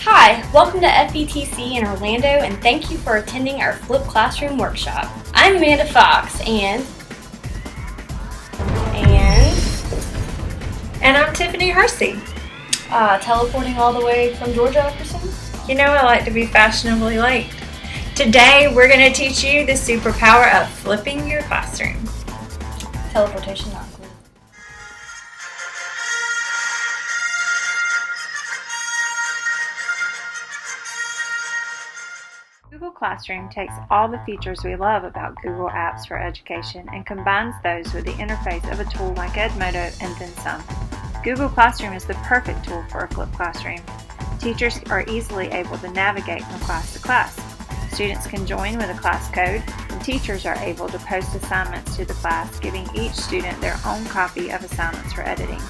Hi, welcome to FETC in Orlando, and thank you for attending our Flip Classroom workshop. I'm Amanda Fox, and I'm Tiffany Hursey. Teleporting all the way from Georgia, I presume? You know I like to be fashionably late. Today we're going to teach you the superpower of flipping your classroom. Teleportation not included. Google Classroom takes all the features we love about Google Apps for Education and combines those with the interface of a tool like Edmodo and then some. Google Classroom is the perfect tool for a flipped classroom. Teachers are easily able to navigate from class to class. Students can join with a class code, and teachers are able to post assignments to the class, giving each student their own copy of assignments for editing.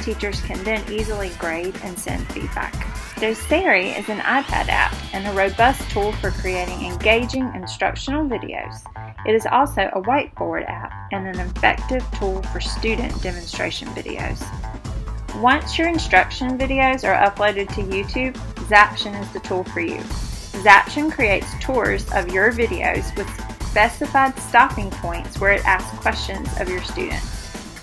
Teachers can then easily grade and send feedback. Doceri is an iPad app and a robust tool for creating engaging instructional videos. It is also a whiteboard app and an effective tool for student demonstration videos. Once your instruction videos are uploaded to YouTube, Zaption is the tool for you. Zaption creates tours of your videos with specified stopping points where it asks questions of your students.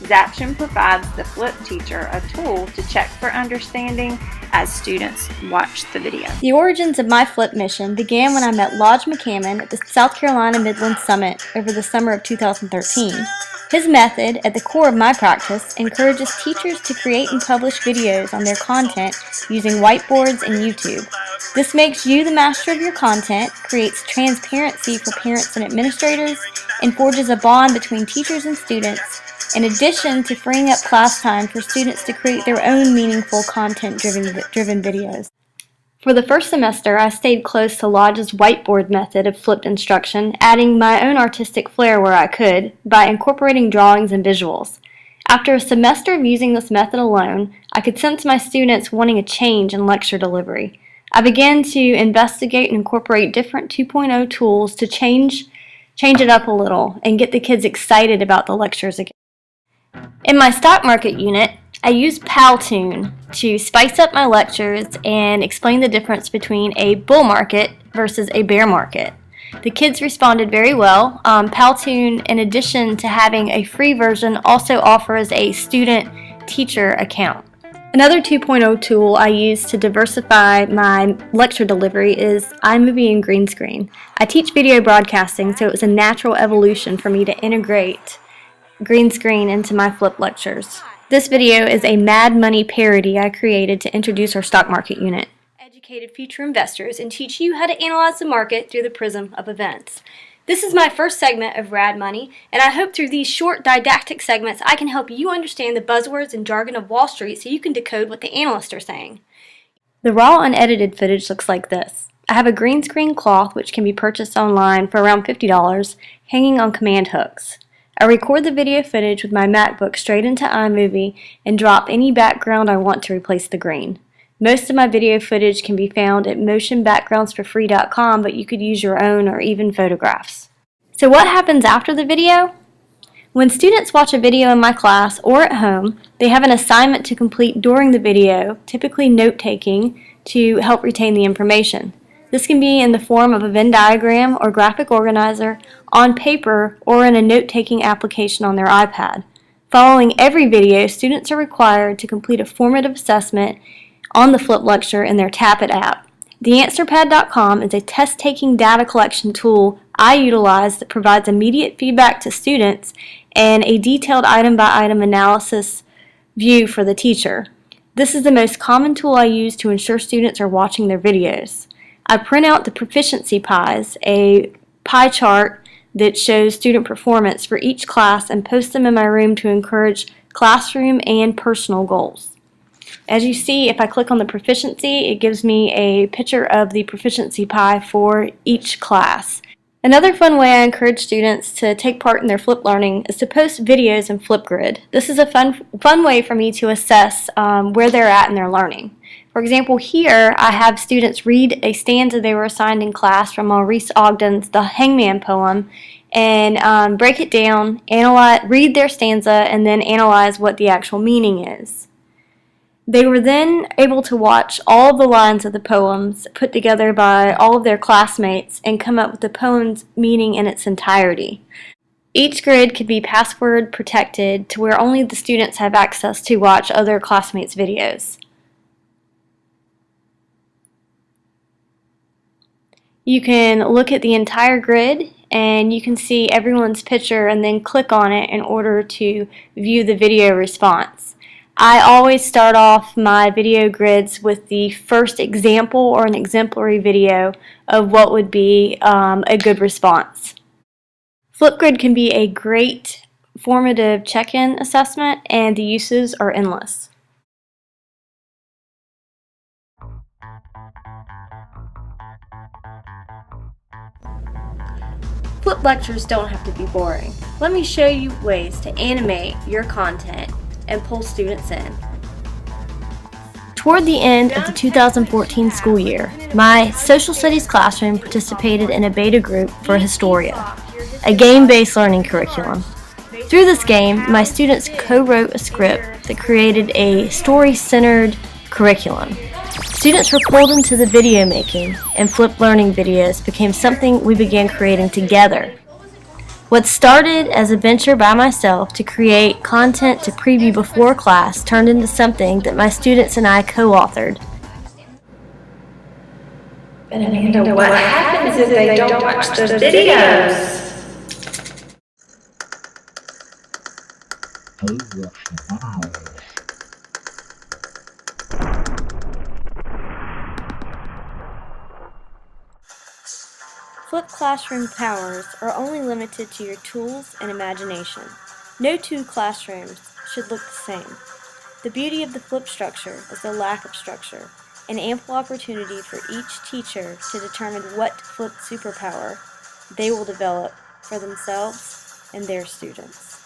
Zaption provides the Flip teacher a tool to check for understanding as students watch the video. The origins of my Flip mission began when I met Lodge McCammon at the South Carolina Midland Summit over the summer of 2013. His method, at the core of my practice, encourages teachers to create and publish videos on their content using whiteboards and YouTube. This makes you the master of your content, creates transparency for parents and administrators, and forges a bond between teachers and students, in addition to freeing up class time for students to create their own meaningful content-driven videos. For the first semester, I stayed close to Lodge's Whiteboard Method of flipped instruction, adding my own artistic flair where I could by incorporating drawings and visuals. After a semester of using this method alone, I could sense my students wanting a change in lecture delivery. I began to investigate and incorporate different 2.0 tools to change it up a little and get the kids excited about the lectures again. In my stock market unit, I use Powtoon to spice up my lectures and explain the difference between a bull market versus a bear market. The kids responded very well. Powtoon, in addition to having a free version, also offers a student-teacher account. Another 2.0 tool I use to diversify my lecture delivery is iMovie and green screen. I teach video broadcasting, so it was a natural evolution for me to integrate green screen into my Flip lectures. This video is a Mad Money parody I created to introduce our stock market unit. Educated future investors and teach you how to analyze the market through the prism of events. This is my first segment of Rad Money, and I hope through these short didactic segments I can help you understand the buzzwords and jargon of Wall Street so you can decode what the analysts are saying. The raw unedited footage looks like this. I have a green screen cloth which can be purchased online for around $50 hanging on command hooks. I record the video footage with my MacBook straight into iMovie and drop any background I want to replace the green. Most of my video footage can be found at motionbackgroundsforfree.com, but you could use your own or even photographs. So what happens after the video? When students watch a video in my class or at home, they have an assignment to complete during the video, typically note-taking, to help retain the information. This can be in the form of a Venn diagram or graphic organizer, on paper, or in a note-taking application on their iPad. Following every video, students are required to complete a formative assessment on the Flip lecture in their Tappet app. TheAnswerPad.com is a test-taking data collection tool I utilize that provides immediate feedback to students and a detailed item-by-item analysis view for the teacher. This is the most common tool I use to ensure students are watching their videos. I print out the proficiency pies, a pie chart that shows student performance for each class, and post them in my room to encourage classroom and personal goals. As you see, if I click on the proficiency, it gives me a picture of the proficiency pie for each class. Another fun way I encourage students to take part in their Flip learning is to post videos in Flipgrid. This is a fun way for me to assess where they're at in their learning. For example, here I have students read a stanza they were assigned in class from Maurice Ogden's The Hangman poem and break it down, read their stanza, and then analyze what the actual meaning is. They were then able to watch all of the lines of the poems put together by all of their classmates and come up with the poem's meaning in its entirety. Each grid could be password protected to where only the students have access to watch other classmates' videos. You can look at the entire grid and you can see everyone's picture and then click on it in order to view the video response. I always start off my video grids with the first example or an exemplary video of what would be a good response. Flipgrid can be a great formative check-in assessment, and the uses are endless. Flip lectures don't have to be boring. Let me show you ways to animate your content and pull students in. Toward the end of the 2014 school year, my social studies classroom participated in a beta group for Historia, a game-based learning curriculum. Through this game, my students co-wrote a script that created a story-centered curriculum. Students were pulled into the video making, and flipped learning videos became something we began creating together. What started as a venture by myself to create content to preview before class turned into something that my students and I co-authored. But Amanda, what happens if they don't watch the videos? Flip classroom powers are only limited to your tools and imagination. No two classrooms should look the same. The beauty of the flip structure is the lack of structure, an ample opportunity for each teacher to determine what flip superpower they will develop for themselves and their students.